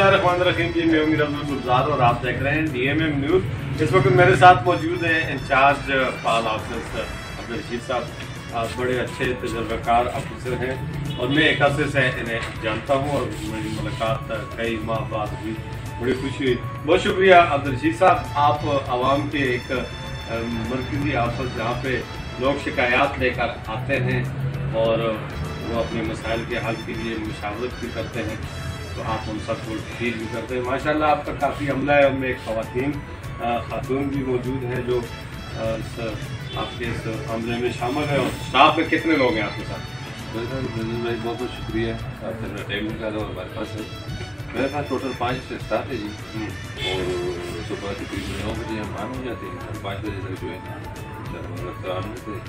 बिस्मिल्लाहिर्रहमानिर्रहीम जी, मैं उम्मीद गुलजार और आप देख रहे हैं DMM न्यूज़। इस वक्त मेरे साथ मौजूद हैं इंचार्ज पाल ऑफिसर अब्दुल रशीद साहब। बड़े अच्छे तजुर्बेकार ऑफिसर हैं और मैं एक अरसे से इन्हें जानता हूँ और मेरी मुलाकात कई माह बाद हुई, बड़ी खुशी हुई। बहुत शुक्रिया अब्दुल रशीद साहब, आप आवाम के एक मरकजी ऑफिस जहाँ पे लोग शिकायत लेकर आते हैं और वो अपने मसाइल के हल के लिए मुशावरत भी करते हैं, तो आप उन सबको डील भी करते हैं। माशाल्लाह आपका काफ़ी अमला है, उनमें एक खातून भी मौजूद हैं जो आपके इस अमले में शामिल है। और स्टाफ में कितने लोग हैं आपके साथ? भाई बहुत बहुत शुक्रिया, आपने टाइम निकाला और हमारे पास है। मेरे पास टोटल 5 स्टाफ है जी, और सुबह तकरीबन 9 बजे हम ऑन हो जाते हैं और 5 बजे तक जो है ना ऑन होते हैं।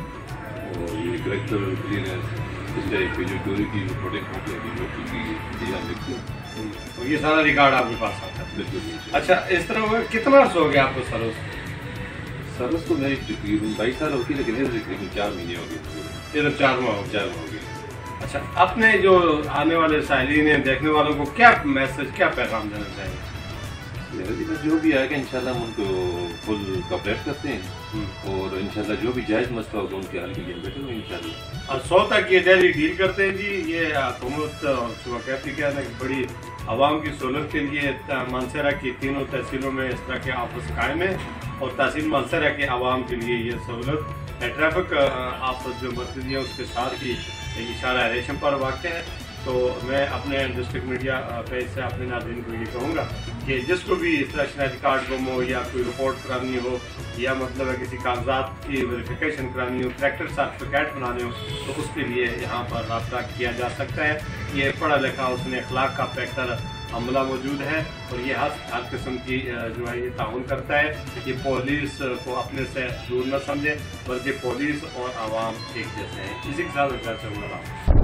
और ये करेक्टर क्लीनर्स इस टाइप की जो चोरी की प्रोटेक्ट होती है लिखते हैं, तो ये सारा रिकॉर्ड आपके पास आता है? बिल्कुल। अच्छा, इस तरह कितना अर्स हो गया आपको सर्विस तो मेरी तकरीबन 22 साल होती है, लेकिन ये तकरीबन 4 महीने हो गए, सिर्फ 4 माह हो गए। अच्छा, अपने जो आने वाले साइलिन हैं, देखने वालों को क्या मैसेज, क्या पैगाम देना चाहिए? जो भी आएगा इंशाल्लाह हम उनको फुल कॉपरेट करते हैं और इंशाल्लाह जो भी जायज़ मसला होगा उनके हल के लिए बैठे हुए इंशाल्लाह। और 100 तक ये डेली डील करते हैं जी। ये हुकूमत और शुबकैती क्या है, बड़ी आवाम की सहूलत के लिए मानसरा की तीनों तहसीलों में इस तरह के ऑफिस कायम है और तहसील मानसरा के आवाम के लिए ये सहूलत है। ट्रैफिक ऑफिस जो मरकज़ी है उसके साथ ही इशारा रेशम पर वाक़ है। तो मैं अपने डिस्ट्रिक्ट मीडिया पेज से अपने नाज़रीन को ये कहूँगा कि जिसको भी इस तरह शनाख्ती कार्ड गुम हो या कोई रिपोर्ट करानी हो या मतलब है किसी कागजात की वेरिफिकेशन करानी हो, करैक्टर सर्टिफिकेट बनाने हो, तो उसके लिए यहाँ पर रब्ता किया जा सकता है। ये पढ़ा लिखा उसने अखलाक का बेहतर अमला मौजूद है और ये हर किस्म की जो है ये ताउन करता है। ये पुलिस को अपने से दूर न समझे, बल्कि पुलिस और आवाम एक जैसे हैं। इसी के साथ